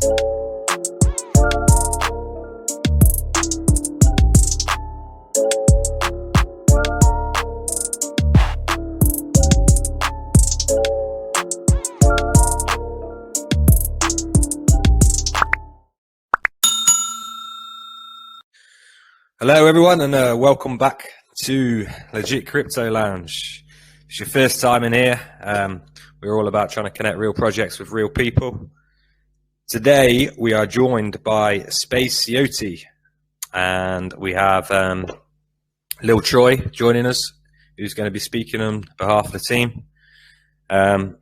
Hello everyone, and welcome back to Legit Crypto Lounge. If it's your first time in here, we're all about trying to connect real projects with real people. Today we are joined by Space Yote, and we have Lil Troy joining us, who's going to be speaking on behalf of the team. So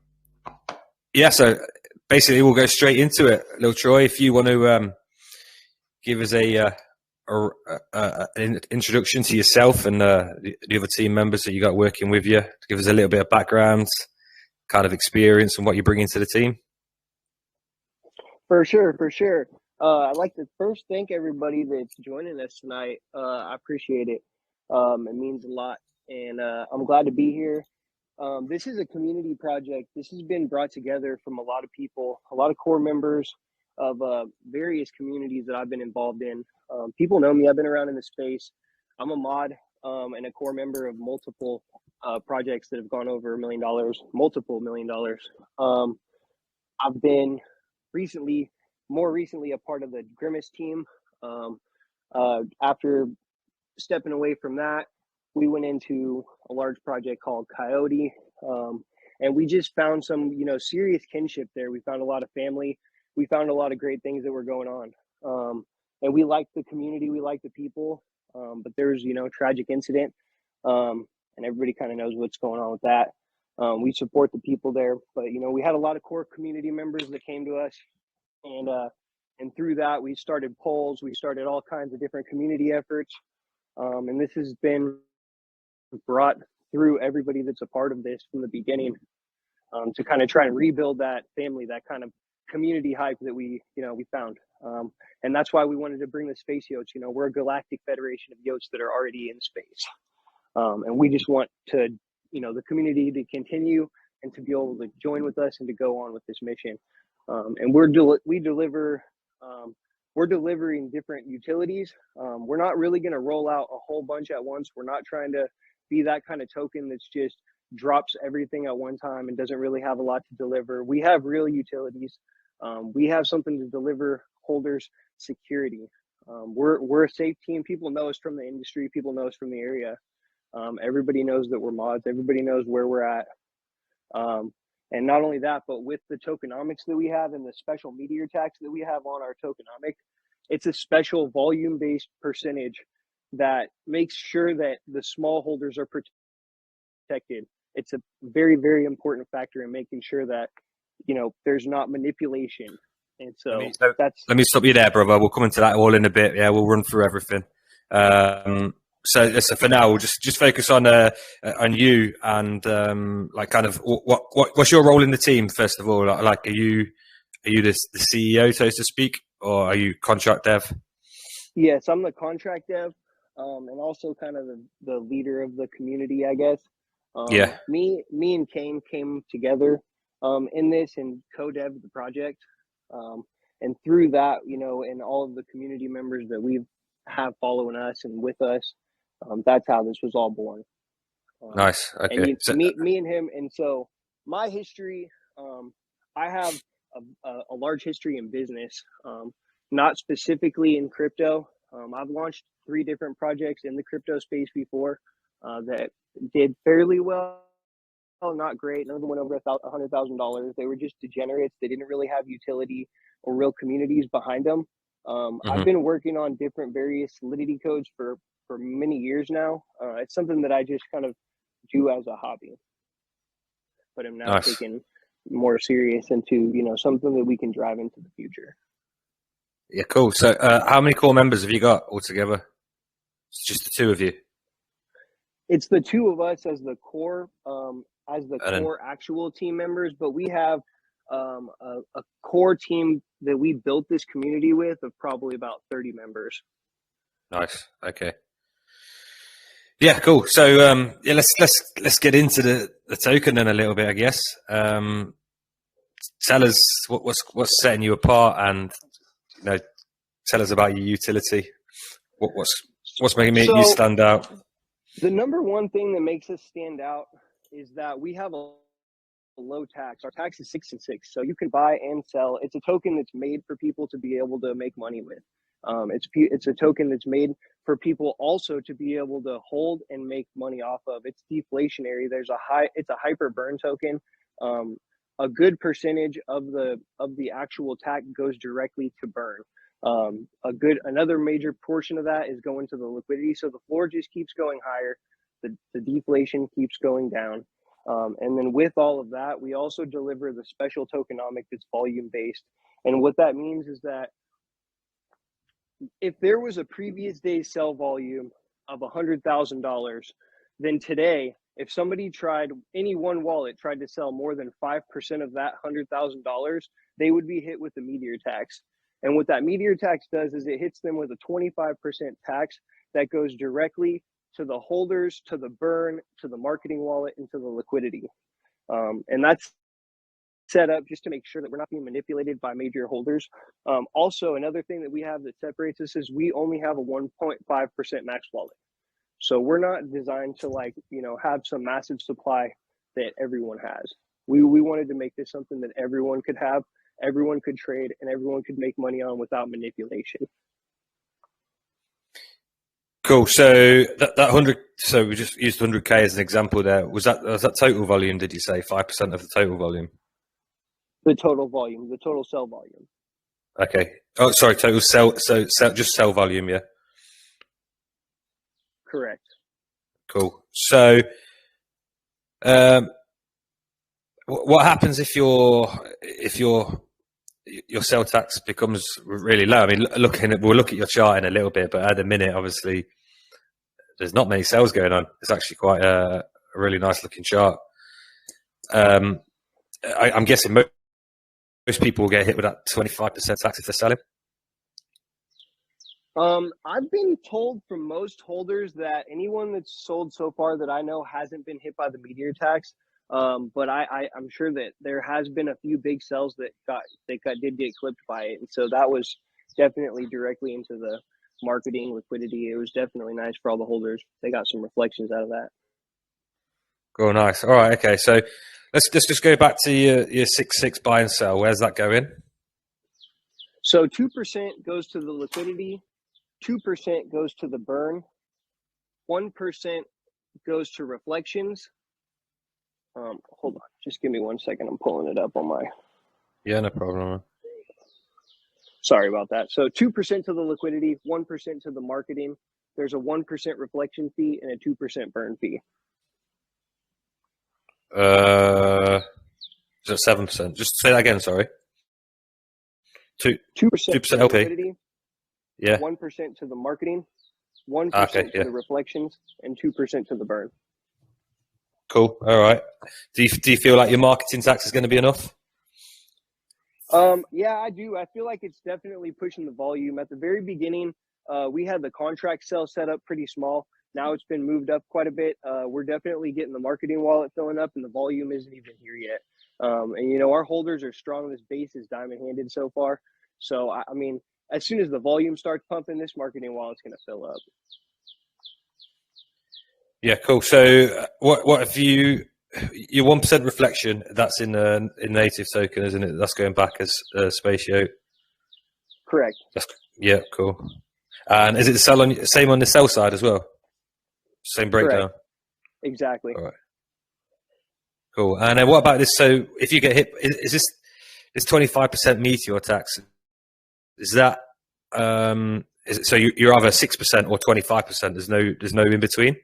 basically we'll go straight into it. Lil Troy, if you want to give us an introduction to yourself and the other team members that you got working with you, to give us a little bit of background, kind of experience, and what you bring into the team. For sure. I'd like to first thank everybody that's joining us tonight. I appreciate it. It means a lot, and I'm glad to be here. This is a community project. This has been brought together from a lot of people, a lot of core members of various communities that I've been involved in. People know me. I've been around in the space. I'm a mod and a core member of multiple projects that have gone over $1 million, multiple $1 million. I've been more recently a part of the Grimace team. After stepping away from that, we went into a large project called Yote, and we just found some, serious kinship there. We found a lot of family. We found a lot of great things that were going on. And we like the community, we like the people, but there's, tragic incident, and everybody kind of knows what's going on with that. We support the people there, but, we had a lot of core community members that came to us, and through that, we started polls, we started all kinds of different community efforts, and this has been brought through everybody that's a part of this from the beginning, to kind of try and rebuild that family, that kind of community hype that we found. And that's why we wanted to bring the space Yotes. We're a galactic federation of Yotes that are already in space. And we just want to, the community to continue and to be able to join with us and to go on with this mission. And we're delivering different utilities. We're not really going to roll out a whole bunch at once. We're not trying to be that kind of token that's just drops everything at one time and doesn't really have a lot to deliver. We have real utilities. We have something to deliver holders security. We're a safe team. People know us from the industry. People know us from the area. Everybody knows that we're mods. Everybody knows where we're at. And not only that, but with the tokenomics that we have and the special Meteor Tax that we have on our tokenomic, it's a special volume-based percentage that makes sure that the small holders are protected. It's a very, very important factor in making sure that, there's not manipulation. And so let me stop you there, brother. We'll come into that all in a bit. Yeah, we'll run through everything. So for now, we'll just focus on you and kind of what's your role in the team first of all? Like, are you the CEO, so to speak, or are you contract dev? Yes, I'm the contract dev, and also kind of the leader of the community, I guess. Me and Kane came together in this and co-dev the project. And through that, and all of the community members that we have following us and with us, that's how this was all born. Nice. Okay. And me and him. And so my history, I have a large history in business, not specifically in crypto. I've launched 3 different projects in the crypto space before that did fairly well. Not great. None of them went over $100,000. They were just degenerates. They didn't really have utility or real communities behind them. I've been working on different various solidity codes for many years now. It's something that I just kind of do as a hobby, but I'm now taking more serious into, something that we can drive into the future. Yeah, cool. So how many core members have you got altogether? It's just the 2 of you? It's the 2 of us as the core, core actual team members, but we have a core team that we built this community with of probably about 30 members. Nice. Okay. Yeah, cool. So let's get into the token then a little bit, I guess. tell us what's setting you apart, and tell us about your utility. What's making you stand out? The number one thing that makes us stand out is that we have a low tax. Our tax is 6 and 6, so you can buy and sell. It's a token that's made for people to be able to make money with. It's a token that's made for people also to be able to hold and make money off of. It's deflationary. It's a hyper burn token. A good percentage of the actual tax goes directly to burn. Another major portion of that is going to the liquidity. So the floor just keeps going higher. The deflation keeps going down. And then with all of that, we also deliver the special tokenomic that's volume based. And what that means is that if there was a previous day's sell volume of $100,000, then today, if somebody any one wallet tried to sell more than 5% of that $100,000, they would be hit with the Meteor Tax. And what that Meteor Tax does is it hits them with a 25% tax that goes directly to the holders, to the burn, to the marketing wallet, and to the liquidity. And that's set up just to make sure that we're not being manipulated by major holders. Also, another thing that we have that separates us is we only have a 1.5% max wallet. So we're not designed to have some massive supply that everyone has. We wanted to make this something that everyone could have, everyone could trade, and everyone could make money on without manipulation. Cool. So that 100. So we just used 100K as an example there. Was that total volume? Did you say 5% of the total volume? The total volume, the total sell volume. Okay. Oh, sorry. Total sell. So just sell volume. Yeah. Correct. Cool. So, what happens if your sell tax becomes really low? I mean, we'll look at your chart in a little bit, but at the minute, obviously, there's not many sales going on. It's actually quite a really nice looking chart. I'm guessing most people will get hit with that 25% tax if they're selling. I've been told from most holders that anyone that's sold so far that I know hasn't been hit by the Meteor Tax. But I'm sure that there has been a few big sells that did get clipped by it, and so that was definitely directly into the marketing liquidity. It was definitely nice for all the holders. They got some reflections out of that. Cool, nice. All right, okay. So let's just go back to your 6/6 buy and sell. Where's that going? So 2% goes to the liquidity, 2% goes to the burn, 1% goes to reflections. Hold on, just give me 1 second. I'm pulling it up on my. Yeah, no problem. Sorry about that. So 2% to the liquidity, 1% to the marketing. There's a 1% reflection fee and a 2% burn fee. So 7%. Just say that again. Sorry. 2% LP. Liquidity, yeah. 1% to the marketing, 1% to the reflections, and 2% to the burn. Cool. All right. Do you feel like your marketing tax is going to be enough? Yeah, I do. I feel like it's definitely pushing the volume. At the very beginning, we had the contract sale set up pretty small. Now it's been moved up quite a bit. We're definitely getting the marketing wallet filling up, and the volume isn't even here yet. And our holders are strong. This base is diamond-handed so far. So, I mean, as soon as the volume starts pumping, this marketing wallet's going to fill up. Yeah, cool. So what have your 1% reflection, that's in native token, isn't it? That's going back as Space Yote. Correct. Yeah, cool. And is it the same on the sell side as well? Same breakdown? Correct. Exactly. All right. Cool. And then what about this? So if you get hit, is this 25% Meteor Tax? Is that so you're either 6% or 25%? There's no in between.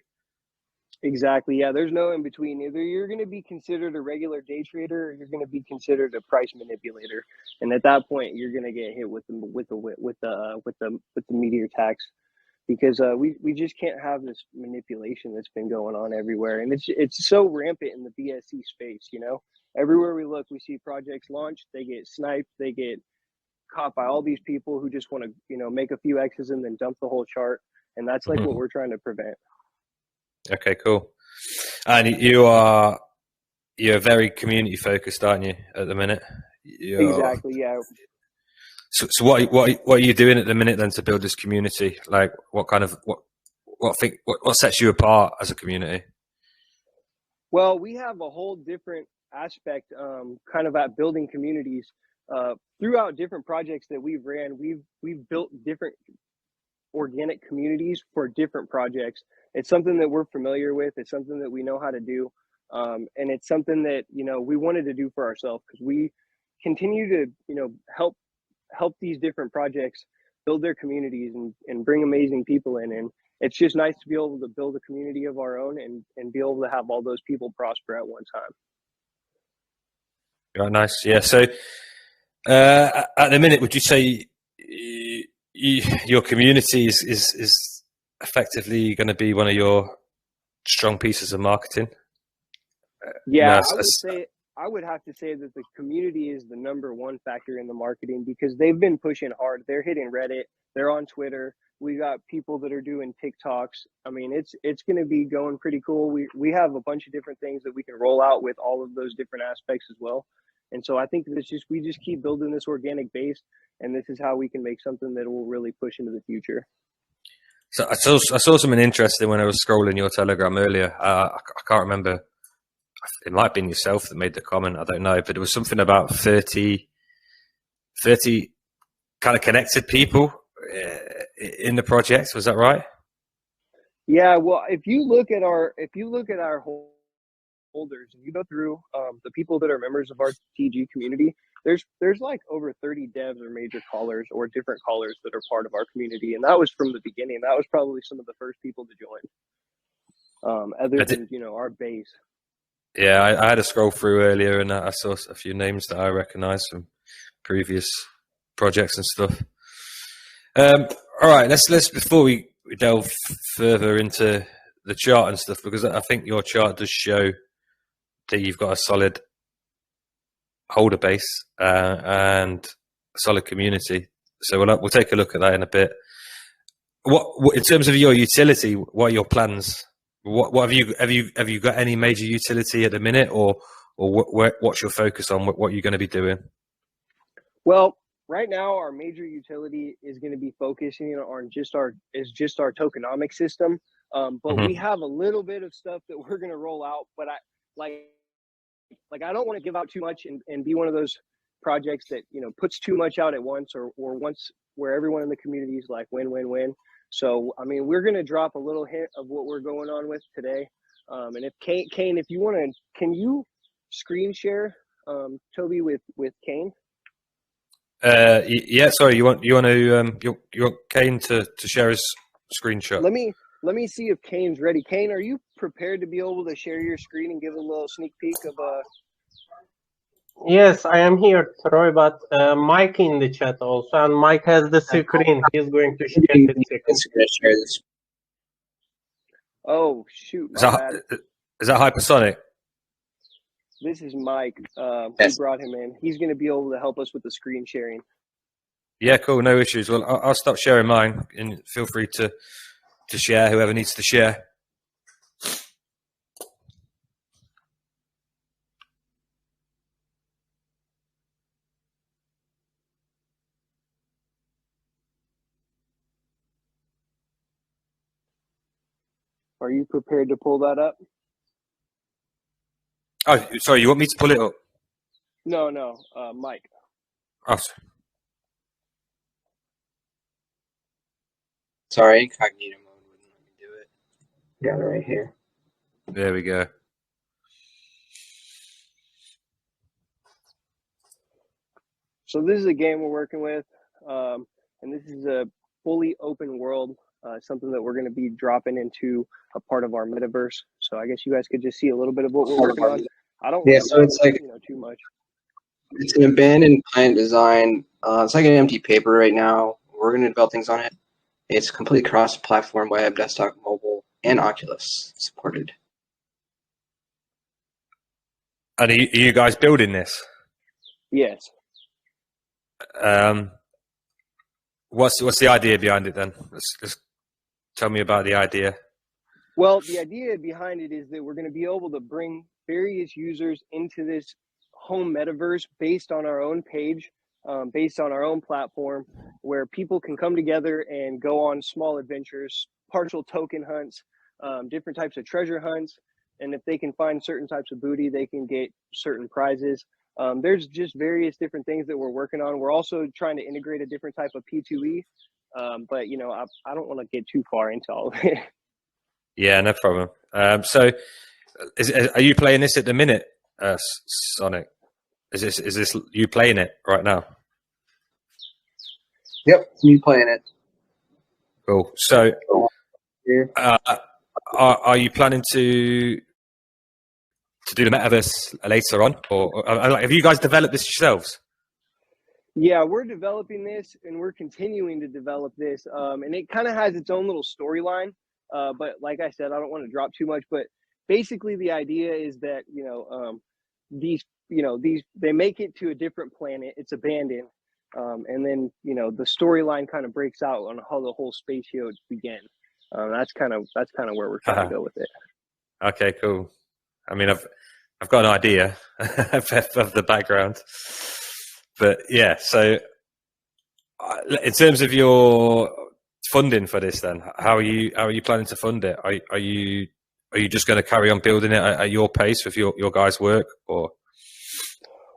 Exactly. Yeah, there's no in between. Either you're going to be considered a regular day trader, or you're going to be considered a price manipulator. And at that point, you're going to get hit with the Meteor Tax, because we just can't have this manipulation that's been going on everywhere, and it's so rampant in the BSC space. Everywhere we look, we see projects launch, they get sniped, they get caught by all these people who just want to make a few X's and then dump the whole chart, and that's like what we're trying to prevent. Okay, cool. And you're very community focused, aren't you, at the minute? Exactly. Yeah. So what are you doing at the minute then to build this community? Like what sets you apart as a community? Well, we have a whole different aspect, kind of at building communities. Throughout different projects that we've ran, we've built different organic communities for different projects. It's something that we're familiar with. It's something that we know how to do, and it's something that we wanted to do for ourselves because we continue to help these different projects build their communities and bring amazing people in. And it's just nice to be able to build a community of our own and be able to have all those people prosper at one time. Right, nice. Yeah. So at the minute, would you say your community is effectively going to be one of your strong pieces of marketing? Yeah, I would have to say that the community is the number one factor in the marketing because they've been pushing hard. They're hitting Reddit. They're on Twitter. We got people that are doing TikToks. I mean, it's going to be going pretty cool. We have a bunch of different things that we can roll out with all of those different aspects as well. And so I think we just keep building this organic base, and this is how we can make something that will really push into the future. So I saw something interesting when I was scrolling your Telegram earlier. I can't remember. It might have been yourself that made the comment. I don't know, but it was something about 30 kind of connected people in the project. Was that right? Yeah. Well, if you look at our holders and you go through the people that are members of our TG community, there's like over 30 devs or major callers or different callers that are part of our community, and that was from the beginning. That was probably some of the first people to join, other than our base. Yeah, I had a scroll through earlier and I saw a few names that I recognized from previous projects and stuff. All right, let's before we delve further into the chart and stuff, because I think your chart does show that you've got a solid holder base and a solid community. So we'll take a look at that in a bit. What in terms of your utility? What are your plans? What have you got any major utility at the minute, or what's your focus on? What you're going to be doing? Well, right now our major utility is going to be focusing on just our tokenomic system. But we have a little bit of stuff that we're going to roll out. But I don't want to give out too much and be one of those projects that puts too much out at once or once where everyone in the community is like win. So, I mean, we're going to drop a little hint of what we're going on with today. And if Kane, if you want to, can you screen share Toby with Kane? Yeah, sorry, you want Kane to share his screenshot? Let me see if Kane's ready. Kane, are you prepared to be able to share your screen and give a little sneak peek of Yes, I am here, Troy, but Mike in the chat also, and Mike has the screen. He's going to share the screen. Oh, shoot. Is that Hypersonic? This is Mike. We brought him in. He's going to be able to help us with the screen sharing. Yeah, cool. No issues. Well, I'll stop sharing mine, and feel free to share whoever needs to share. Are you prepared to pull that up? Oh, sorry. You want me to pull it up? No, Mike. Oh. Sorry, incognito mode wouldn't let me do it. Got it right here. There we go. So this is a game we're working with, and this is a fully open world, something that we're going to be dropping into a part of our metaverse. So I guess you guys could just see a little bit of what we're working on. I don't Yeah, so it's like too much. It's an abandoned client design. It's like an empty paper right now. We're going to develop things on it. It's complete cross-platform web, desktop, mobile, and Oculus supported. And are you guys building this? Yes. What's the idea behind it then? Let's tell me about the idea. Well, the idea behind it is that we're going to be able to bring various users into this home metaverse based on our own page, based on our own platform, where people can come together and go on small adventures, partial token hunts, different types of treasure hunts. And if they can find certain types of booty, they can get certain prizes. There's just various different things that we're working on. We're also trying to integrate a different type of P2E, but you know, I don't want to get too far into all of it. Yeah, no problem. So, are you playing this at the minute, Sonic? Is this you playing it right now? Yep, it's me playing it. Cool. So, are you planning to do the metaverse later on, or have you guys developed this yourselves? Yeah, we're developing this, and we're continuing to develop this, and it kind of has its own little storyline. But like I said, I don't want to drop too much. But basically, the idea is that they make it to a different planet. It's abandoned, and then the storyline kind of breaks out on how the whole space Yote began. That's kind of where we're trying to go with it. Okay, cool. I mean, I've got an idea of the background, but yeah. So, in terms of your funding for this, then how are you planning to fund it? Are you just going to carry on building it at your pace with your guys' work, or?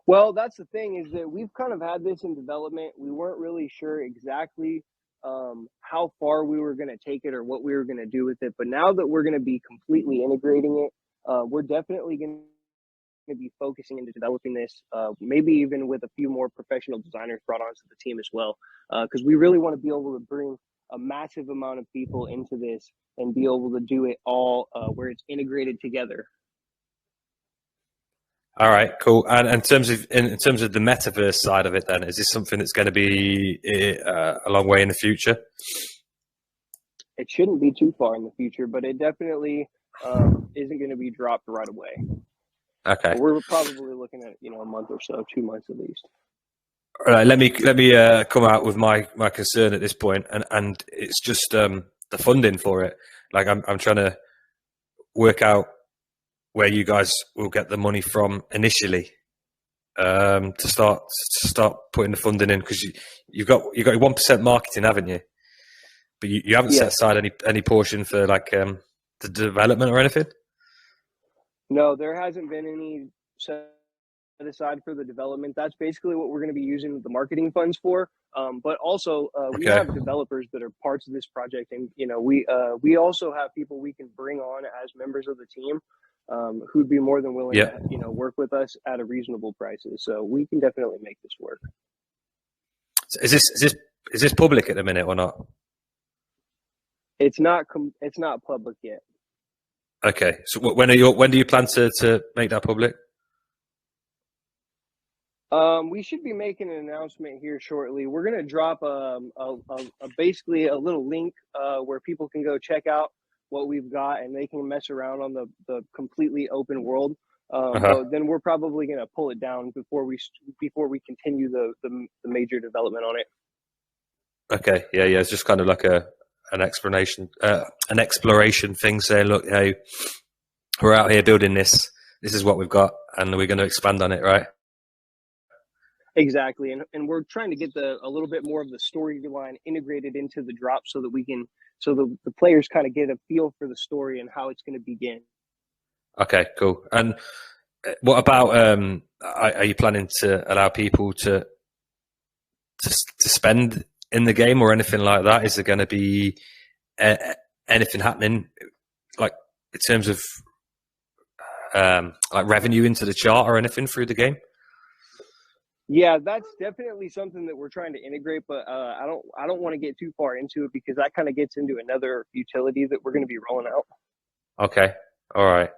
Well, that's the thing, is that we've kind of had this in development. We weren't really sure exactly how far we were going to take it or what we were going to do with it. But now that we're going to be completely integrating it, we're definitely going to be focusing into developing this, maybe even with a few more professional designers brought onto the team as well, because we really want to be able to bring a massive amount of people into this and be able to do it all where it's integrated together. All right, cool. And in terms of the metaverse side of it, then, is this something that's going to be a long way in the future? It shouldn't be too far in the future, but it definitely isn't going to be dropped right away. Okay, but we're probably looking at a month or so, 2 months at least. All right, let me come out with my concern at this point, and it's just the funding for it. Like I'm trying to work out where you guys will get the money from initially to start putting the funding in, because you've got 1% marketing, haven't you? But you haven't set aside any portion for like the development or anything. No, there hasn't been any set aside for the development. That's basically what we're going to be using the marketing funds for. But also we have developers that are parts of this project, and we also have people we can bring on as members of the team who'd be more than willing to work with us at a reasonable prices. So we can definitely make this work. So is this public at the minute or not? It's not public yet. Okay, so when do you plan to make that public? We should be making an announcement here shortly. We're going to drop basically a little link where people can go check out what we've got, and they can mess around on the completely open world. But then we're probably going to pull it down before we continue the major development on it. Okay, yeah, it's just kind of like an explanation, an exploration thing. Saying, look, hey, we're out here building this. This is what we've got, and we're going to expand on it, right? Exactly, and we're trying to get a little bit more of the storyline integrated into the drop, so that the players kind of get a feel for the story and how it's going to begin. Okay, cool. And what about are you planning to allow people to spend in the game or anything like that? Is there going to be anything happening like in terms of like revenue into the chart or anything through the game? Yeah, that's definitely something that we're trying to integrate, but I don't want to get too far into it, because that kind of gets into another utility that we're going to be rolling out. Okay, all right.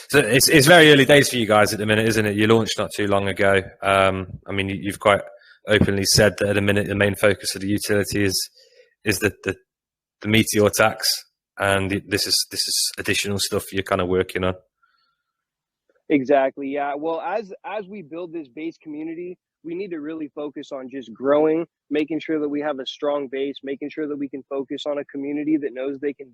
So it's very early days for you guys at the minute, isn't it? You launched not too long ago. I mean, you've quite openly said that at the minute the main focus of the utility is the Meteor Tax, and this is additional stuff you're kind of working on. Exactly. Yeah. Well, as we build this base community, we need to really focus on just growing, making sure that we have a strong base, making sure that we can focus on a community that knows they can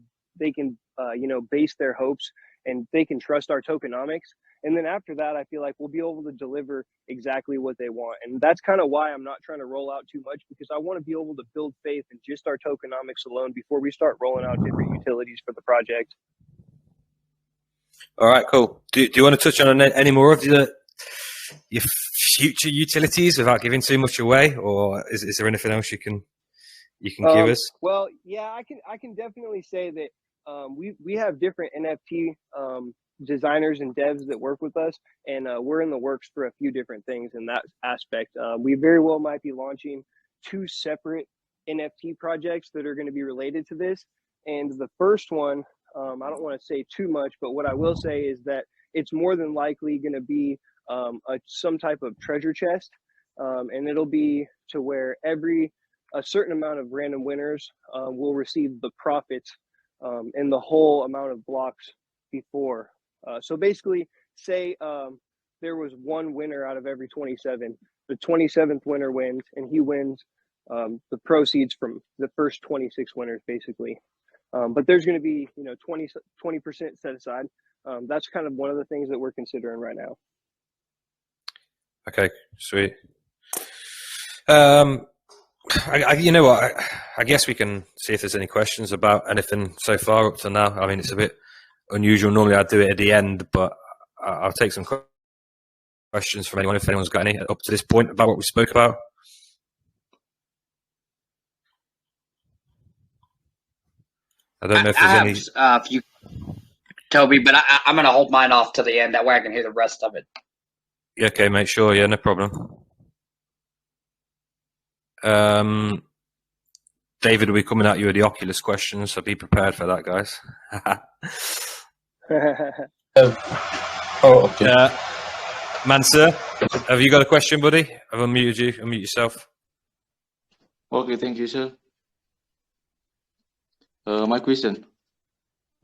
base their hopes and they can trust our tokenomics. And then after that, I feel like we'll be able to deliver exactly what they want. And that's kind of why I'm not trying to roll out too much, because I want to be able to build faith in just our tokenomics alone before we start rolling out different utilities for the project. All right, cool. Do you want to touch on any more of your future utilities without giving too much away, or is there anything else you can give us? Well, yeah, I can definitely say that we have different NFT designers and devs that work with us, and we're in the works for a few different things in that aspect. We very well might be launching 2 separate NFT projects that are going to be related to this. And the first one, I don't want to say too much, but what I will say is that it's more than likely going to be some type of treasure chest, and it'll be to where a certain amount of random winners will receive the profits and the whole amount of blocks before. So basically, say there was one winner out of every 27. The 27th winner wins, and he wins the proceeds from the first 26 winners, basically. But there's going to be 20% set aside. That's kind of one of the things that we're considering right now. Okay, sweet. You know what? I guess we can see if there's any questions about anything so far up to now. I mean, it's a bit unusual. Normally I'd do it at the end, but I'll take some questions from anyone if anyone's got any up to this point about what we spoke about. I don't know if there's any. A few, Toby, but I'm going to hold mine off to the end. That way I can hear the rest of it. Yeah, okay, mate. Sure. Yeah, no problem. David will be coming at you with the Oculus questions, so be prepared for that, guys. Okay. Mansur, have you got a question, buddy? I've unmuted you. Unmute yourself. Okay, thank you, sir. My question.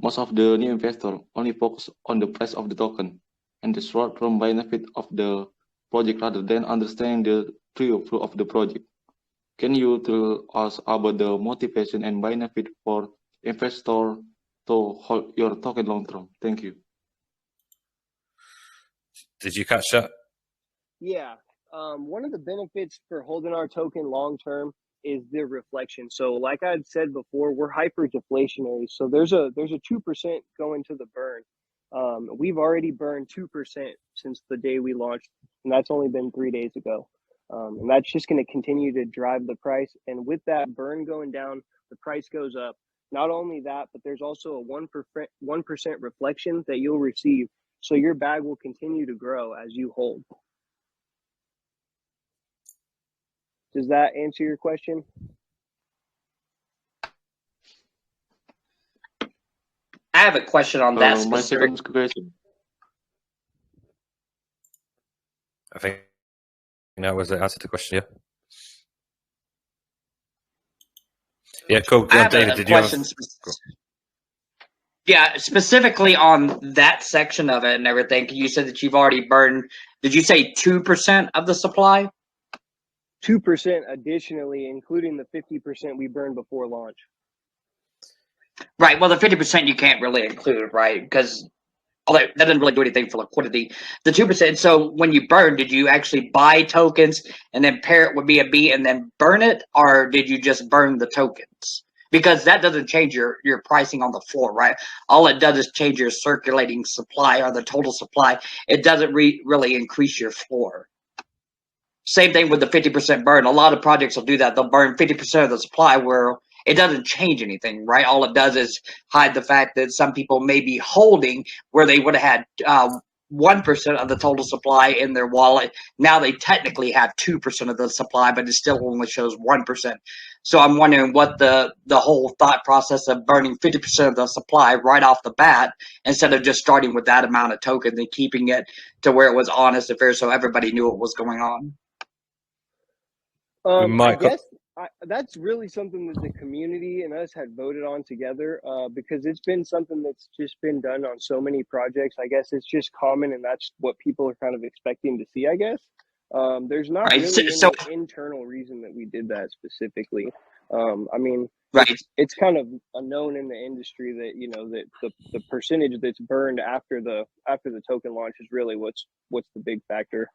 Most of the new investors only focus on the price of the token and the short-term benefit of the project rather than understanding the true flow of the project. Can you tell us about the motivation and benefit for investor to hold your token long term? Thank you. Did you catch that? Yeah. One of the benefits for holding our token long term is the reflection. So like I had said before, we're hyper deflationary. So there's a 2% going to the burn. We've already burned 2% since the day we launched, and that's only been 3 days ago. And that's just going to continue to drive the price. And with that burn going down, the price goes up. Not only that, but there's also a 1% reflection that you'll receive. So your bag will continue to grow as you hold. Does that answer your question? I have a question on that My specific. second question. I think that was the answer to the question, yeah. Yeah, cool. I have David, a did you have question. Yeah, specifically on that section of it and everything. You said that you've already burned, did you say 2% of the supply? 2% additionally, including the 50% we burned before launch. Right. Well, the 50% you can't really include, right? Because that doesn't really do anything for liquidity. The 2%. So when you burn, did you actually buy tokens and then pair it with BNB and then burn it, or did you just burn the tokens? Because that doesn't change your pricing on the floor, right? All it does is change your circulating supply or the total supply. It doesn't really increase your floor. Same thing with the 50% burn. A lot of projects will do that. They'll burn 50% of the supply where it doesn't change anything, right? All it does is hide the fact that some people may be holding where they would have had 1% of the total supply in their wallet. Now they technically have 2% of the supply, but it still only shows 1%. So I'm wondering what the whole thought process of burning 50% of the supply right off the bat instead of just starting with that amount of tokens and keeping it to where it was honest and fair so everybody knew what was going on. I guess that's really something that the community and us had voted on together because it's been something that's just been done on so many projects. I guess it's just common, and that's what people are kind of expecting to see, I guess. There's not Right. really So any internal reason that we did that specifically. I mean, right. it's kind of a known in the industry that that the percentage that's burned after the token launch is really what's the big factor.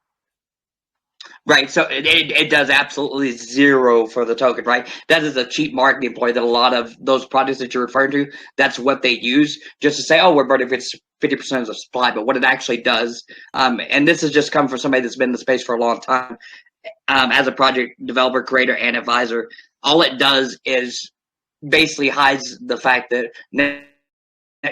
Right, so it does absolutely zero for the token, right? That is a cheap marketing ploy that a lot of those products that you're referring to, that's what they use, just to say, oh, we're burning 50% of the supply. But what it actually does, and this has just come from somebody that's been in the space for a long time, as a project developer, creator, and advisor, all it does is basically hides the fact that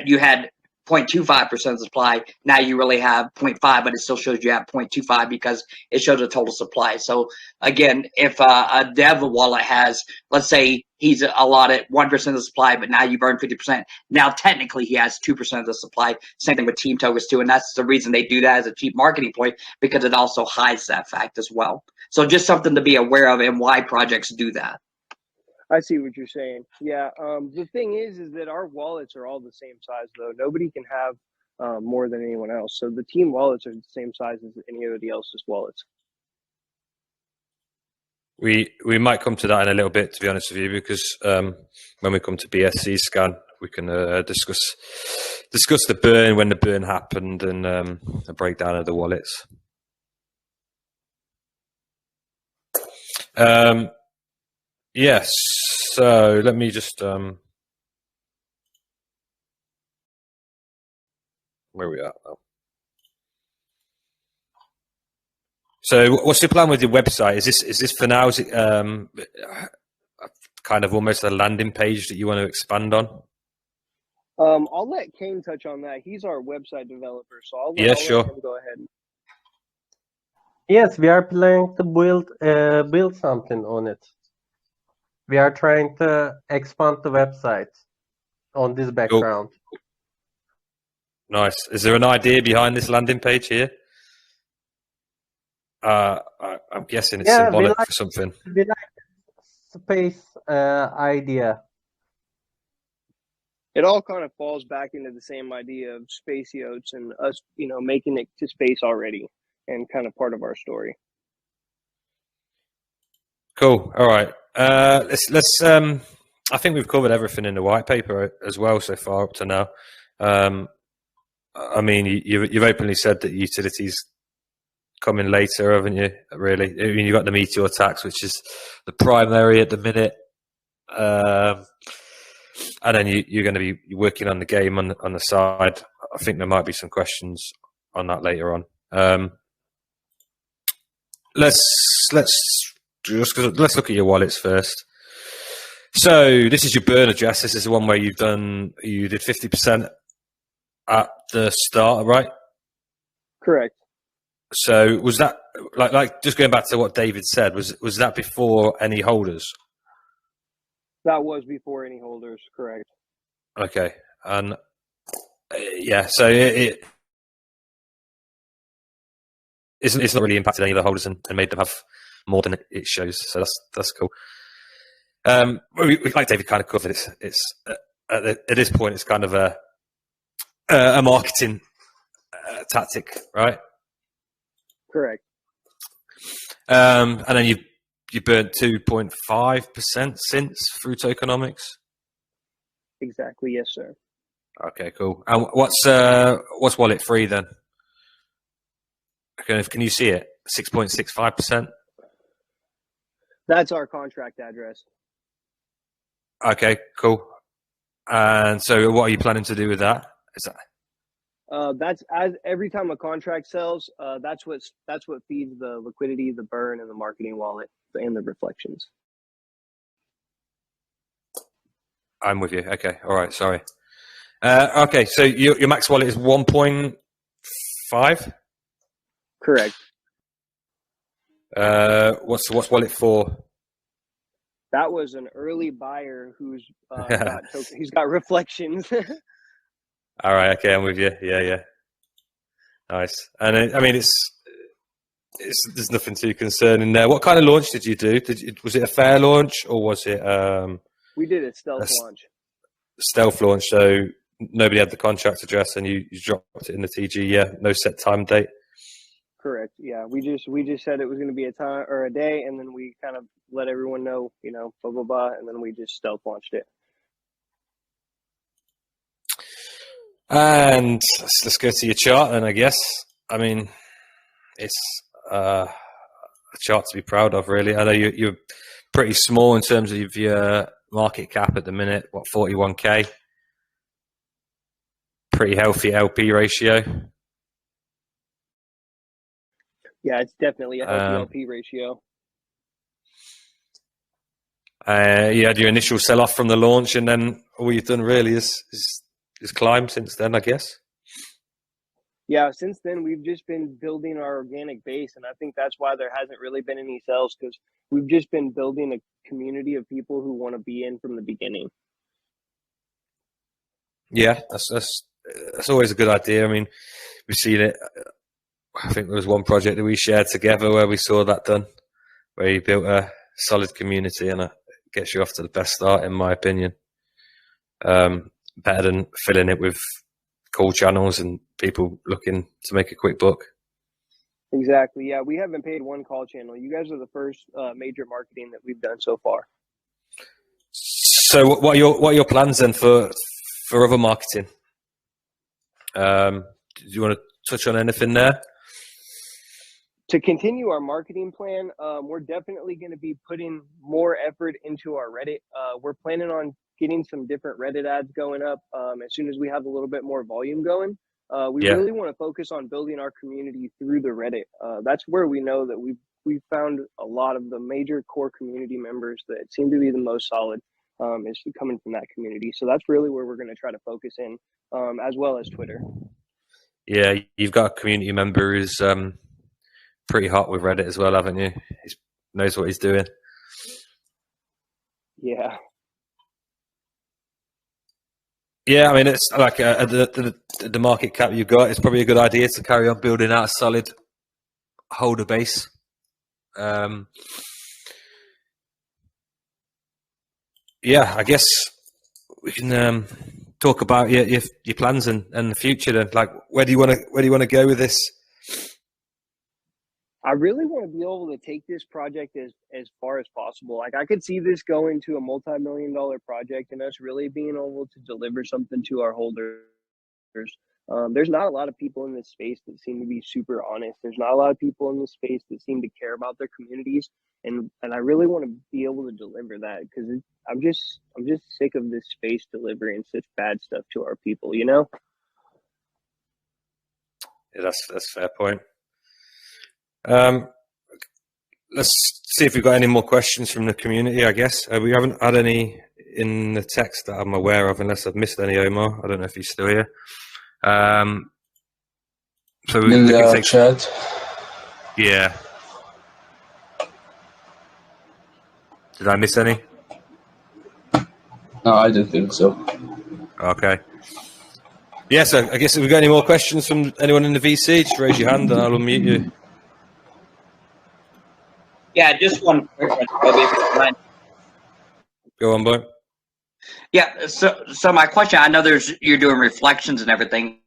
you had 0.25% supply. Now you really have 0.5, but it still shows you have 0.25 because it shows a total supply. So again, if a dev wallet has, let's say he's allotted 1% of the supply, but now you burn 50%. Now technically he has 2% of the supply. Same thing with team tokens too, and that's the reason they do that as a cheap marketing point, because it also hides that fact as well. So just something to be aware of and why projects do that. I see what you're saying. Yeah. The thing is that our wallets are all the same size, though. Nobody can have more than anyone else. So the team wallets are the same size as anybody else's wallets. We might come to that in a little bit, to be honest with you, because when we come to BSC scan, we can discuss the burn, when the burn happened, and a breakdown of the wallets. Yes. So let me just where we are now. So what's the plan with your website? Is this for now? Is it kind of almost a landing page that you want to expand on? I'll let Kane touch on that. He's our website developer, so I'll let him go ahead. Yes, we are planning to build something on it. We are trying to expand the website on this background. Cool. Nice. Is there an idea behind this landing page here? I'm guessing it's symbolic for something. We like space idea. It all kind of falls back into the same idea of space yotes and us, making it to space already, and kind of part of our story. Cool. All right. Let's. I think we've covered everything in the white paper as well so far up to now. I mean, you've openly said that utilities coming later, haven't you? Really? I mean, you've got the Meteor Tax, which is the primary at the minute, and then you're going to be working on the game on the side. I think there might be some questions on that later on. Let's look at your wallets first. So this is your burn address. This is the one where you did 50% at the start, right? Correct. So was that like just going back to what David said? Was that before any holders? That was before any holders. Correct. Okay, and yeah, so it's not really impacted any of the holders and made them have more than it shows. So that's cool. Like David kind of covered, it's at this point it's kind of a marketing tactic, right? Correct. And then you burnt 2.5% since through tokenomics. Exactly. Yes, sir. Okay, cool. And what's wallet free then? Can you see it? 6.65%. That's our contract address. Okay, cool. And so, what are you planning to do with that? Is that? That's as every time a contract sells, that's what feeds the liquidity, the burn, and the marketing wallet, and the reflections. I'm with you. Okay, all right. Sorry. Okay, so your max wallet is 1.5. Correct. What's wallet for? That was an early buyer who's got reflections. All right. Okay, I'm with you. Yeah. Nice. And I mean, there's nothing too concerning there. What kind of launch did you do? Was it a fair launch or was it? We did a stealth launch. Stealth launch. So nobody had the contract address, and you dropped it in the TG. Yeah, no set time date. Correct. Yeah, we just said it was going to be a time or a day, and then we kind of let everyone know, you know, blah blah blah, and then we just stealth launched it. And let's go to your chart then, I guess. I mean, it's a chart to be proud of, really. I know you're pretty small in terms of your market cap at the minute. What, 41K? Pretty healthy LP ratio. Yeah, it's definitely a healthy LP ratio. You had your initial sell-off from the launch, and then all you've done really is climb since then, I guess. Yeah, since then we've just been building our organic base, and I think that's why there hasn't really been any sales, because we've just been building a community of people who want to be in from the beginning. Yeah, that's always a good idea. I mean, we've seen it. I think there was one project that we shared together where we saw that done, where you built a solid community, and it gets you off to the best start, in my opinion. Better than filling it with call channels and people looking to make a quick buck. Exactly. Yeah, we haven't paid one call channel. You guys are the first major marketing that we've done so far. So, what are your plans then for other marketing? Do you want to touch on anything there? To continue our marketing plan, we're definitely going to be putting more effort into our Reddit. We're planning on getting some different Reddit ads going up as soon as we have a little bit more volume going. We really want to focus on building our community through the Reddit. That's where we know that we've found a lot of the major core community members that seem to be the most solid is coming from that community. So that's really where we're going to try to focus in, as well as Twitter. Yeah, you've got a community member who's pretty hot with Reddit as well, haven't you? He knows what he's doing. Yeah. Yeah, I mean, it's like the market cap you've got. It's probably a good idea to carry on building out a solid holder base. Yeah, I guess we can talk about your plans and the future. Then, like, where do you want to go with this? I really want to be able to take this project as far as possible. Like, I could see this going to a multi-million-dollar project and us really being able to deliver something to our holders. There's not a lot of people in this space that seem to be super honest. There's not a lot of people in this space that seem to care about their communities, and I really want to be able to deliver that, because I'm just sick of this space delivering such bad stuff to our people. You know? Yeah, that's a fair point. Let's see if we've got any more questions from the community, I guess. We haven't had any in the text that I'm aware of, unless I've missed any, Omar. I don't know if he's still here. So we can take chat. Yeah. Did I miss any? No, I didn't think so. Okay. Yeah, so I guess if we've got any more questions from anyone in the VC, just raise your hand and I'll unmute you. Yeah, just one quick one, Toby, if you don't mind. Go on, boy. Yeah, so my question, I know you're doing reflections and everything.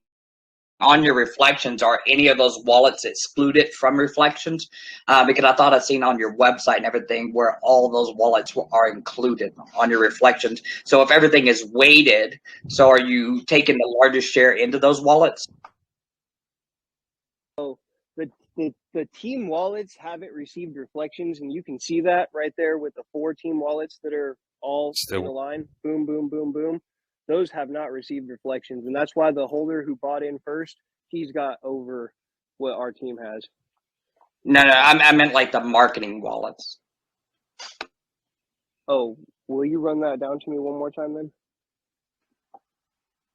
On your reflections, are any of those wallets excluded from reflections? Because I thought I'd seen on your website and everything where all those wallets are included on your reflections. So if everything is weighted, so are you taking the largest share into those wallets? So the team wallets haven't received reflections, and you can see that right there with the 4 team wallets that are all in a line. Boom, boom, boom, boom. Those have not received reflections, and that's why the holder who bought in first, he's got over what our team has. No, I meant like the marketing wallets. Oh, will you run that down to me one more time then?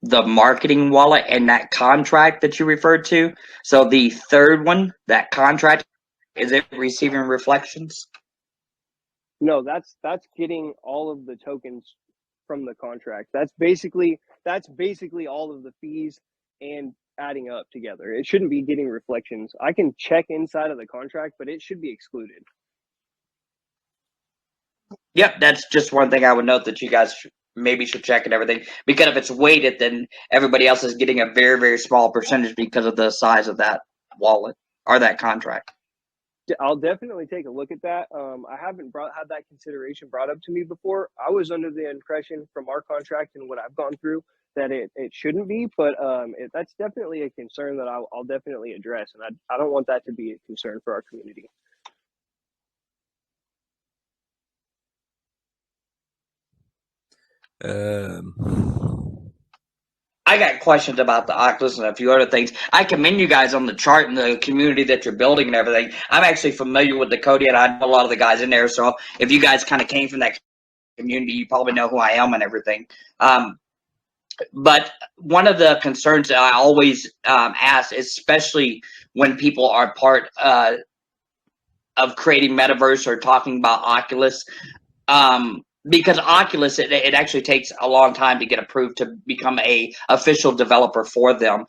The marketing wallet and that contract that you referred to. So the third one, that contract, is it receiving reflections? No, that's getting all of the tokens from the contract. That's basically all of the fees and adding up together. It shouldn't be getting reflections. I can check inside of the contract, but it should be excluded. Yep, that's just one thing I would note that you guys maybe should check and everything, because if it's weighted, then everybody else is getting a very, very small percentage because of the size of that wallet. or that contract. I'll definitely take a look at that. I haven't had that consideration brought up to me before. I was under the impression from our contract and what I've gone through that it shouldn't be, but that's definitely a concern that I'll definitely address, and I don't want that to be a concern for our community. I got questions about the Oculus and a few other things. I commend you guys on the chart and the community that you're building and everything. I'm actually familiar with the Cody, and I know a lot of the guys in there. So if you guys kind of came from that community, you probably know who I am and everything. But one of the concerns that I always ask, especially when people are part of creating metaverse or talking about Oculus, because Oculus, it actually takes a long time to get approved to become a official developer for them.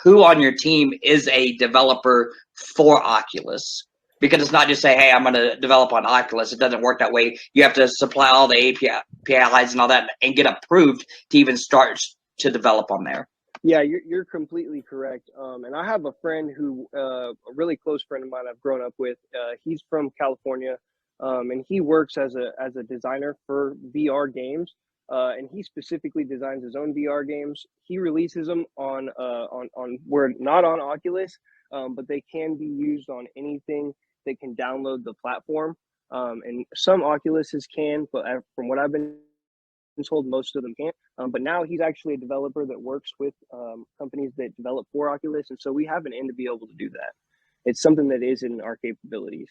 Who on your team is a developer for Oculus? Because it's not just say, hey, I'm going to develop on Oculus. It doesn't work that way. You have to supply all the APIs and all that and get approved to even start to develop on there. Yeah, you're completely correct. And I have a friend who, a really close friend of mine I've grown up with. He's from California. And he works as a designer for VR games, and he specifically designs his own VR games. He releases them on we're not on Oculus, but they can be used on anything that can download the platform. And some Oculuses can, but from what I've been told, most of them can't. But now he's actually a developer that works with companies that develop for Oculus, and so we have an end to be able to do that. It's something that is in our capabilities.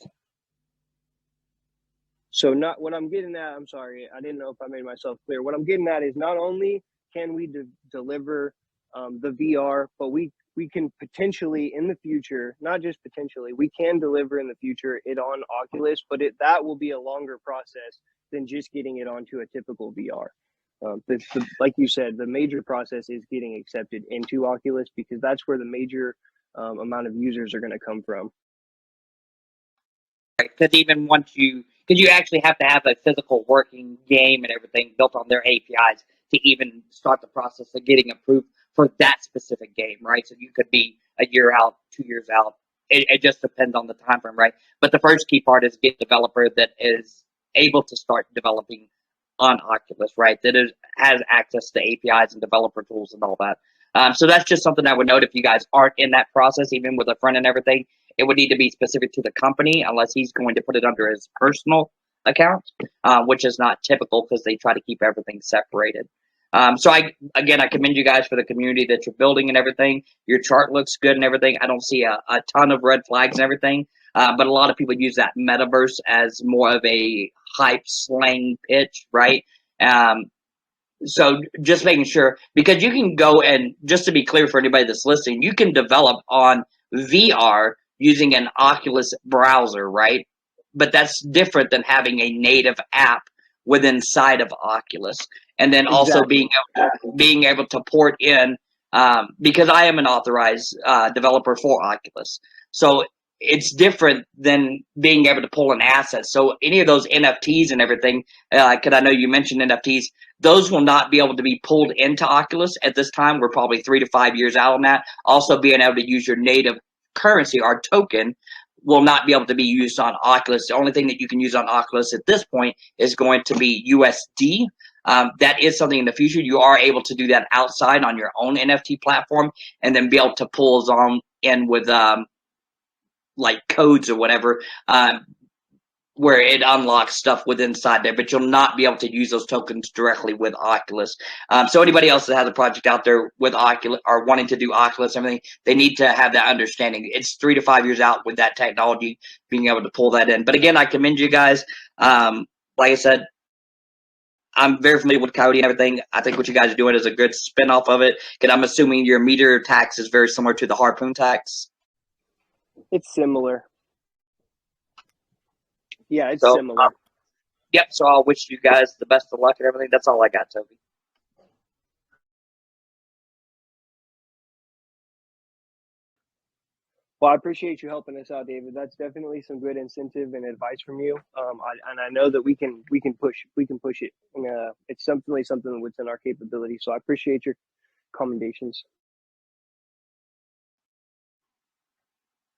So not what I'm getting at, I'm sorry, I didn't know if I made myself clear. What I'm getting at is not only can we deliver the VR, but we can potentially in the future, not just potentially, we can deliver in the future it on Oculus, but that will be a longer process than just getting it onto a typical VR. Like you said, the major process is getting accepted into Oculus because that's where the major amount of users are going to come from. Because even once because you actually have to have a physical working game and everything built on their APIs to even start the process of getting approved for that specific game, right? So you could be a year out, 2 years out. It just depends on the time frame, right? But the first key part is get a developer that is able to start developing on Oculus, right? That has access to APIs and developer tools and all that. So that's just something I would note if you guys aren't in that process, even with a friend and everything. It would need to be specific to the company unless he's going to put it under his personal account, which is not typical because they try to keep everything separated. So I commend you guys for the community that you're building and everything. Your chart looks good and everything. I don't see a ton of red flags and everything, but a lot of people use that metaverse as more of a hype slang pitch, right? So just making sure, because you can go and, just to be clear for anybody that's listening, you can develop on VR using an Oculus browser, right? But that's different than having a native app within inside of Oculus. And then also being able to port in, because I am an authorized developer for Oculus. So it's different than being able to pull an asset. So any of those NFTs and everything, because I know you mentioned NFTs, those will not be able to be pulled into Oculus at this time. We're probably 3 to 5 years out on that. Also being able to use your native currency, our token, will not be able to be used on Oculus. The only thing that you can use on Oculus at this point is going to be USD. That is something in the future. You are able to do that outside on your own NFT platform and then be able to pull those on in with like codes or whatever, where it unlocks stuff within inside there, but you'll not be able to use those tokens directly with Oculus. So anybody else that has a project out there with Oculus or wanting to do Oculus and everything, they need to have that understanding. It's 3 to 5 years out with that technology, being able to pull that in. But again, I commend you guys. Like I said, I'm very familiar with Coyote and everything. I think what you guys are doing is a good spin-off of it. Because I'm assuming your Meteor Tax is very similar to the Harpoon Tax. It's similar. Yeah, it's similar. Yep, so I'll wish you guys the best of luck and everything. That's all I got, Toby. Well, I appreciate you helping us out, David. That's definitely some good incentive and advice from you. I know that we can push it. And, it's something that's in our capability. So I appreciate your commendations.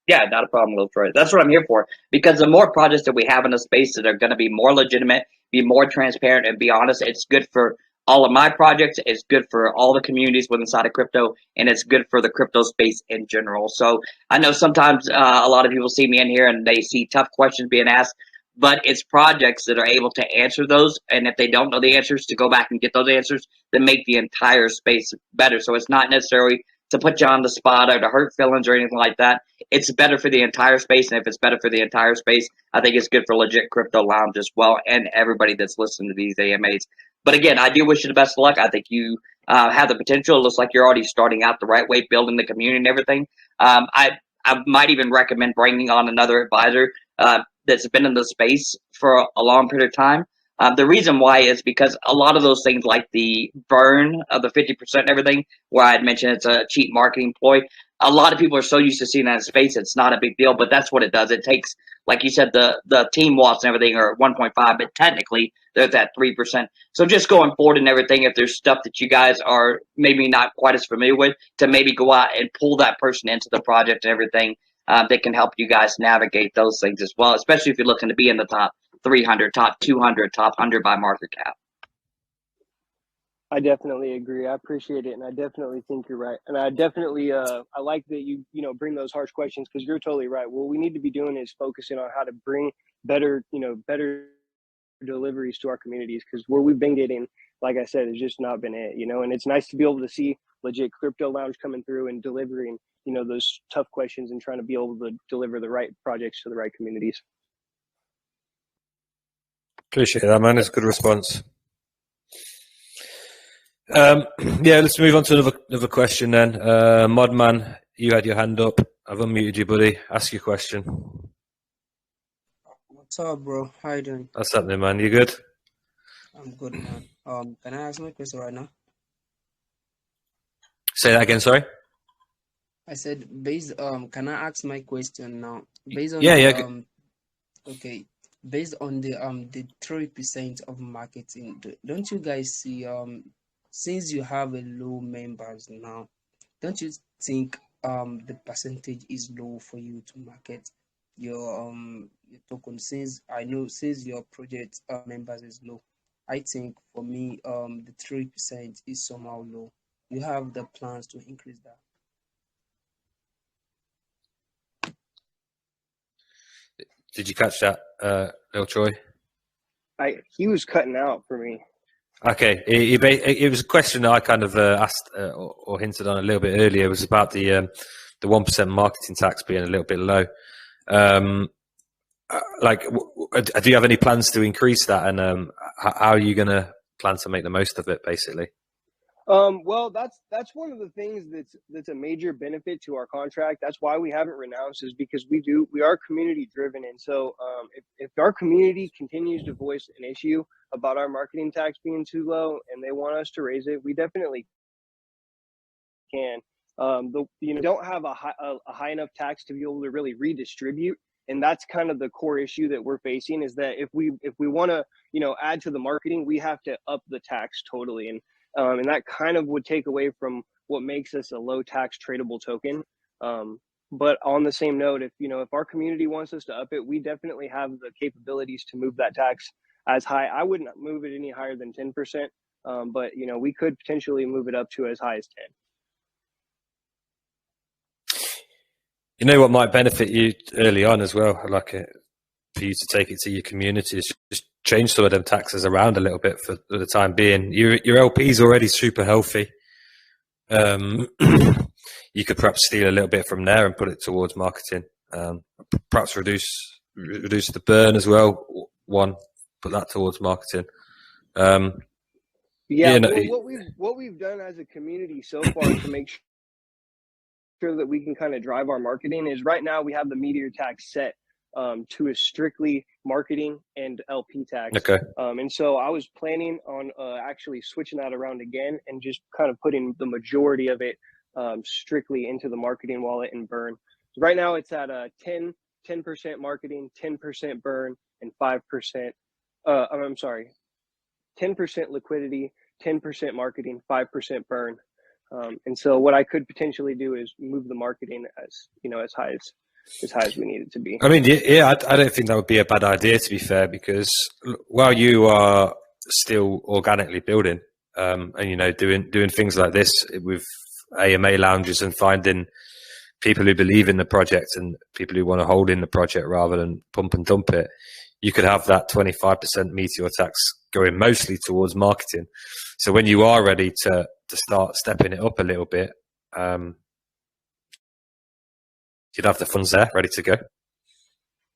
Yeah, not a problem, Lil Troy. That's what I'm here for. Because the more projects that we have in the space that are going to be more legitimate, be more transparent, and be honest, it's good for all of my projects. It's good for all the communities within inside of crypto, and it's good for the crypto space in general. So I know sometimes a lot of people see me in here and they see tough questions being asked, but it's projects that are able to answer those. And if they don't know the answers, to go back and get those answers that make the entire space better. So it's not necessarily to put you on the spot or to hurt feelings or anything like that. It's better for the entire space, and if it's better for the entire space, I think it's good for Legit Crypto Lounge as well, and everybody that's listening to these AMAs. But again, I do wish you the best of luck. I think you have the potential. It looks like you're already starting out the right way, building the community and everything. I might even recommend bringing on another advisor that's been in the space for a long period of time. The reason why is because a lot of those things, like the burn of the 50% and everything, where I had mentioned it's a cheap marketing ploy, a lot of people are so used to seeing that in space, it's not a big deal, but that's what it does. It takes, like you said, the team watts and everything are 1.5, but technically they're at that 3%. So just going forward and everything, if there's stuff that you guys are maybe not quite as familiar with, to maybe go out and pull that person into the project and everything, that can help you guys navigate those things as well, especially if you're looking to be in the top 300, top 200, top 100 by market cap. I definitely agree. I appreciate it, and I definitely think you're right. And I definitely, I like that you bring those harsh questions, because you're totally right. What we need to be doing is focusing on how to bring better deliveries to our communities, because where we've been getting, like I said, has just not been it. And it's nice to be able to see Legit Crypto Lounge coming through and delivering, those tough questions and trying to be able to deliver the right projects to the right communities. Appreciate that, man. It's a good response. Yeah, let's move on to another question then. Modman, you had your hand up. I've unmuted you, buddy. Ask your question. What's up, bro? How you doing? What's happening, man? You good? I'm good, man. Can I ask my question right now? Say that again, sorry. I said can I ask my question now? Based on okay. Based on the 3% of marketing, don't you guys see since you have a low members now, don't you think the percentage is low for you to market your token? Since your project members is low, I think for me the 3% is somehow low. You have the plans to increase that? Did you catch that, Lil Troy? He was cutting out for me. Okay, it was a question that I kind of asked or hinted on a little bit earlier. It was about the 1% marketing tax being a little bit low. Do you have any plans to increase that, and how are you going to plan to make the most of it, basically? Well, that's one of the things that's a major benefit to our contract. That's why we haven't renounced, is because we are community driven. And so if our community continues to voice an issue about our marketing tax being too low and they want us to raise it, we definitely can. Don't have a high enough tax to be able to really redistribute. And that's kind of the core issue that we're facing, is that if we want to, add to the marketing, we have to up the tax totally. And that kind of would take away from what makes us a low tax tradable token. But on the same note, if our community wants us to up it, we definitely have the capabilities to move that tax as high. I wouldn't move it any higher than 10%, but we could potentially move it up to as high as 10. You know what might benefit you early on as well, for you to take it to your community, is just change some of them taxes around a little bit for the time being. Your LP is already super healthy. You could perhaps steal a little bit from there and put it towards marketing. Perhaps reduce the burn as well. Put that towards marketing. What we've done as a community so far to make sure that we can kind of drive our marketing is, right now we have the Meteor Tax set to a strictly marketing and LP tax. Okay. And so I was planning on actually switching that around again and just kind of putting the majority of it strictly into the marketing wallet and burn. So right now it's at 10% marketing, 10% burn, and 5%. 10% liquidity, 10% marketing, 5% burn. And so what I could potentially do is move the marketing as high as as high as we need it to be. I mean, yeah, I don't think that would be a bad idea, to be fair, because while you are still organically building, and doing things like this with AMA lounges and finding people who believe in the project and people who want to hold in the project rather than pump and dump it, you could have that 25% Meteor Tax going mostly towards marketing. So when you are ready to start stepping it up a little bit, you'd have the funds there ready to go.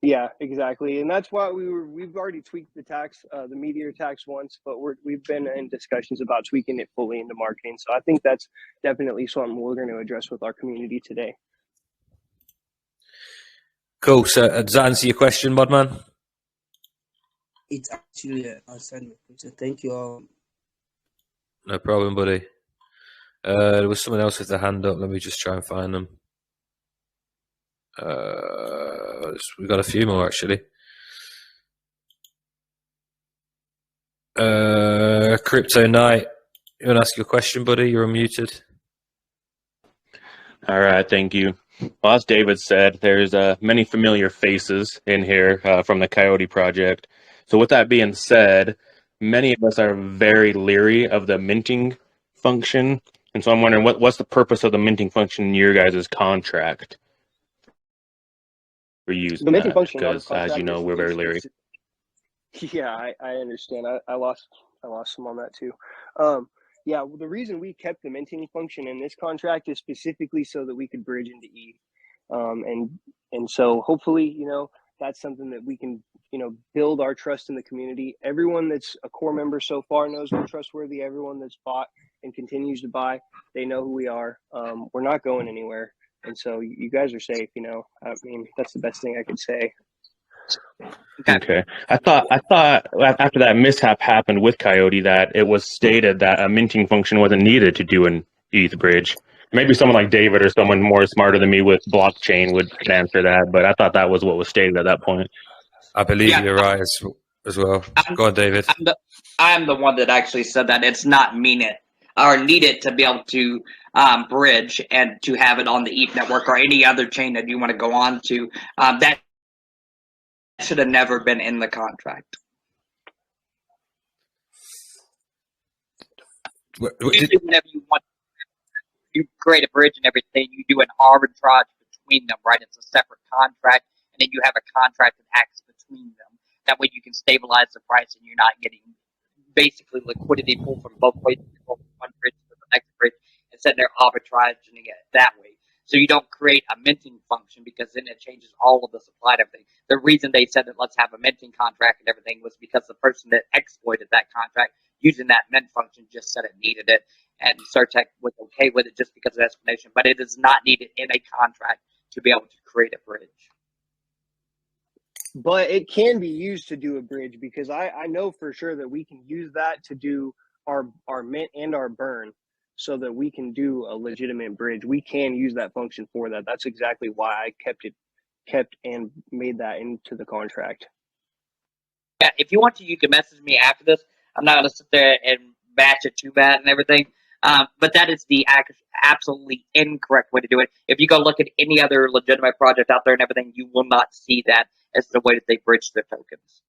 Yeah, exactly, and that's why we've already tweaked the tax, the Meteor Tax once, but we've been in discussions about tweaking it fully into marketing. So I think that's definitely something we're going to address with our community today. Cool. So does that answer your question, Modman? It's actually answered my question. Thank you all. No problem, buddy. There was someone else with their hand up. Let me just try and find them. We've got a few more, actually. Crypto Knight, you want to ask your question, buddy? You're unmuted. All right, thank you. Well, as David said, there's many familiar faces in here from the Coyote project. So with that being said, many of us are very leery of the minting function. And so I'm wondering, what's the purpose of the minting function in your guys' contract? For using the minting function, because as you know, we're very leery. Yeah, I understand. I lost some on that too. Yeah, the reason we kept the minting function in this contract is specifically so that we could bridge into E. And so hopefully, that's something that we can, build our trust in the community. Everyone that's a core member so far knows we're trustworthy. Everyone that's bought and continues to buy, they know who we are. We're not going anywhere. And so you guys are safe, I mean, that's the best thing I could say. Okay. I thought after that mishap happened with Coyote that it was stated that a minting function wasn't needed to do an ETH bridge. Maybe someone like David or someone more smarter than me with blockchain would answer that, but I thought that was what was stated at that point. I believe you're right as well. Go on, David. I'm the one that actually said that it's not needed to be able to bridge and to have it on the ETH network or any other chain that you want to go on to. That should have never been in the contract. Whenever you create a bridge and everything, you do an arbitrage between them, right? It's a separate contract, and then you have a contract that acts between them. That way you can stabilize the price and you're not getting basically liquidity pulled from both ways, from one bridge to the next bridge, and sitting there arbitraging it that way. So you don't create a minting function because then it changes all of the supply and everything. The reason they said that let's have a minting contract and everything was because the person that exploited that contract using that mint function just said it needed it, and Certec was okay with it just because of the explanation. But it is not needed in a contract to be able to create a bridge. But it can be used to do a bridge because I know for sure that we can use that to do our mint and our burn so that we can do a legitimate bridge. We can use that function for that. That's exactly why I kept and made that into the contract. Yeah, if you want to, you can message me after this. I'm not going to sit there and bash it too bad and everything. But that is the absolutely incorrect way to do it. If you go look at any other legitimate project out there and everything, you will not see that as the way that they bridge their tokens.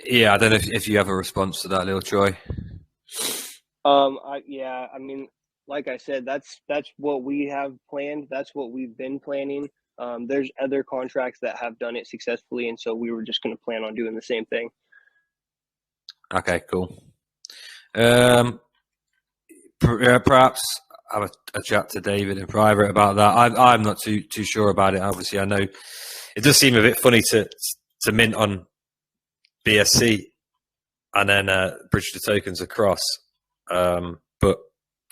Yeah, I don't know if you have a response to that, Lil Troy. I mean, like I said, that's what we have planned. That's what we've been planning. There's other contracts that have done it successfully, and so we were just going to plan on doing the same thing. Okay, cool. Perhaps have a chat to David in private about that. I'm not too sure about it. Obviously, I know it does seem a bit funny to mint on BSC and then bridge the tokens across. But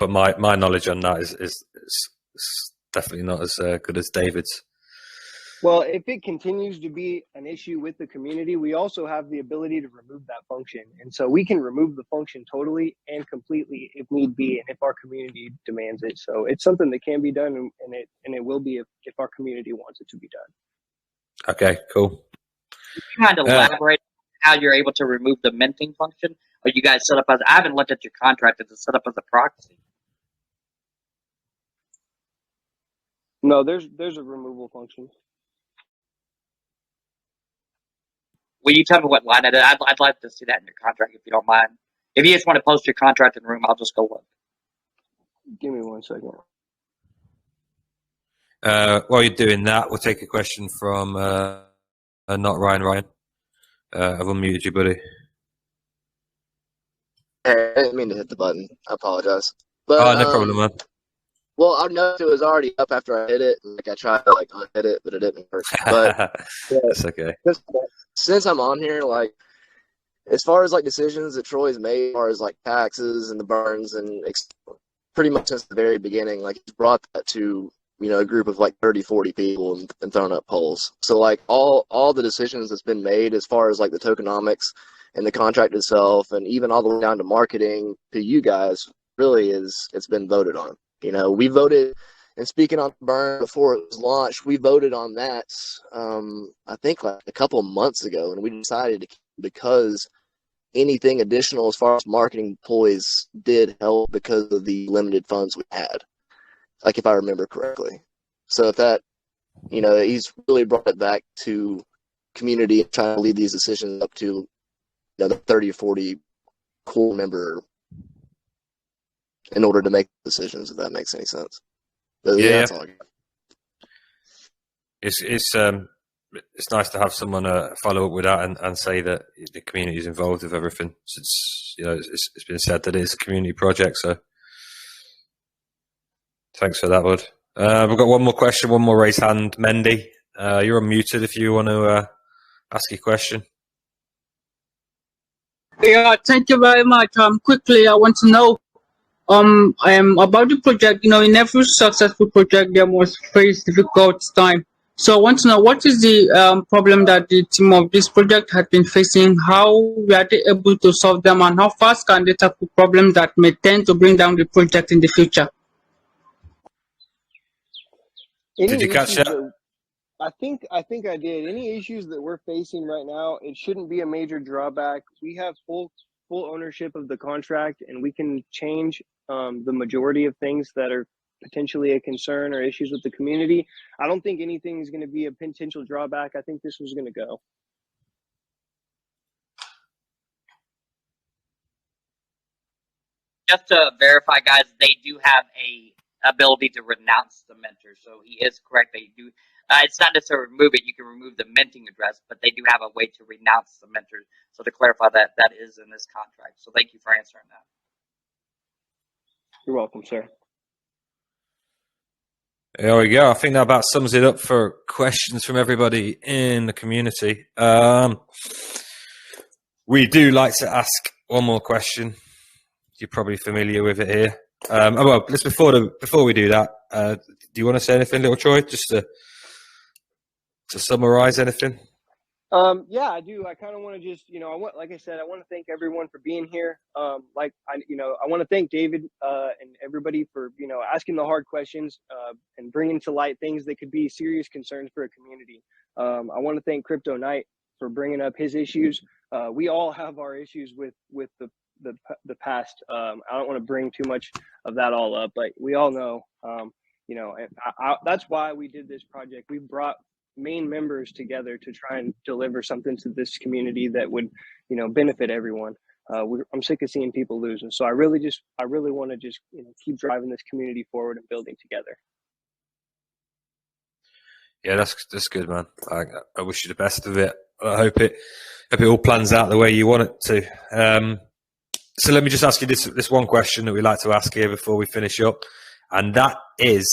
my knowledge on that is definitely not as good as David's. Well, if it continues to be an issue with the community, we also have the ability to remove that function. And so we can remove the function totally and completely if need be, and if our community demands it. So it's something that can be done, and it will be if our community wants it to be done. Okay, cool. You kind of elaborate how you're able to remove the minting function. Are you guys set up as? I haven't looked at your contract. Is it set up as a proxy? No, there's a removal function. Will you tell me what line it is? I'd like to see that in your contract if you don't mind. If you just want to post your contract in the room, I'll just go look. Give me 1 second. While you're doing that, we'll take a question from not Ryan. Ryan, I've unmuted you, buddy. Hey, I didn't mean to hit the button. I apologize. But, no problem, man. Well, I noticed it was already up after I hit it. Like I tried to unhit it, but it didn't work. But That's okay. Since I'm on here, like as far as decisions that Troy's made, as far as taxes and the burns, and pretty much since the very beginning, he's brought that to a group of 30, 40 people and thrown up polls. So all the decisions that's been made as far as the tokenomics and the contract itself, and even all the way down to marketing to you guys, really it's been voted on. We voted, and speaking on burn before it was launched, we voted on that I think a couple of months ago, and we decided to, because anything additional as far as marketing ploys did help because of the limited funds we had, if I remember correctly. So if that, he's really brought it back to community and trying to lead these decisions up to the 30 or 40 core member in order to make decisions, if that makes any sense. But yeah, that's all I got. It's nice to have someone follow up with that and say that the community is involved with everything. Since it's been said that it's a community project, so thanks for that, bud. We've got one more question, one more raised hand. Mendy, you're unmuted if you want to ask your question. Yeah, thank you very much. Quickly, I want to know about the project. In every successful project, there must face difficult time. So I want to know what is the problem that the team of this project has been facing, how were they able to solve them, and how fast can they tackle problems that may tend to bring down the project in the future? Did you catch that? I think I did. Any issues that we're facing right now, it shouldn't be a major drawback. We have full ownership of the contract, and we can change the majority of things that are potentially a concern or issues with the community. I don't think anything is going to be a potential drawback. I think this was going to go. Just to verify, guys, they do have a ability to renounce the mentor. So he is correct. They do. It's not necessarily remove it. You can remove the minting address, but they do have a way to renounce the mentor. So to clarify that is in this contract. So thank you for answering that. You're welcome, sir. There we go. I think that about sums it up for questions from everybody in the community. We do like to ask one more question. You're probably familiar with it here. Well, let's before we do that, do you want to say anything, little Troy, just to summarize anything? Yeah, I do. I kind of want to just, like I said, I want to thank everyone for being here. I want to thank David and everybody for, asking the hard questions and bringing to light things that could be serious concerns for a community. I want to thank Crypto Knight for bringing up his issues. We all have our issues with the past. I don't want to bring too much of that all up, but we all know, that's why we did this project. We brought main members together to try and deliver something to this community that would, benefit everyone. I'm sick of seeing people lose, and so I really want to just keep driving this community forward and building together. Yeah, that's good, man. I wish you the best of it. I hope it all plans out the way you want it to. So let me just ask you this one question that we like to ask here before we finish up, and that is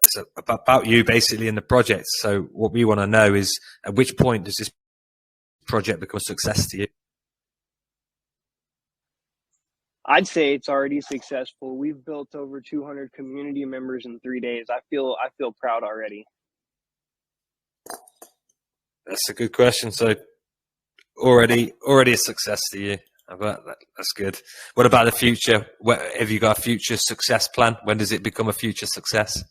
so about you basically in the project. So what we want to know is, at which point does this project become a success to you? I'd say it's already successful. We've built over 200 community members in 3 days. I feel proud already. That's a good question. So already a success to you. That's good. What about the future? Have you got a future success plan? When does it become a future success?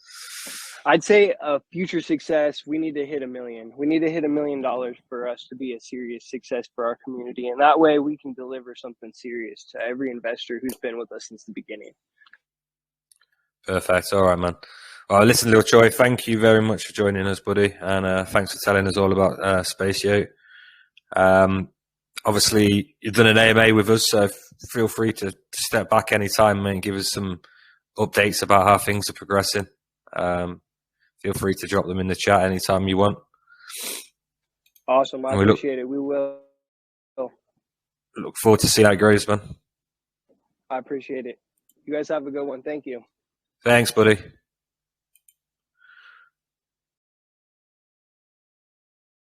I'd say a future success, we need to hit 1 million. We need to hit $1 million for us to be a serious success for our community. And that way we can deliver something serious to every investor who's been with us since the beginning. Perfect. All right, man. Well, listen, Lil Choi, thank you very much for joining us, buddy. And thanks for telling us all about Space Yote. Obviously, you've done an AMA with us, so feel free to step back anytime and give us some updates about how things are progressing. Feel free to drop them in the chat anytime you want. Awesome. I appreciate it. We will. Look forward to see how it grows, man. I appreciate it. You guys have a good one. Thank you. Thanks, buddy.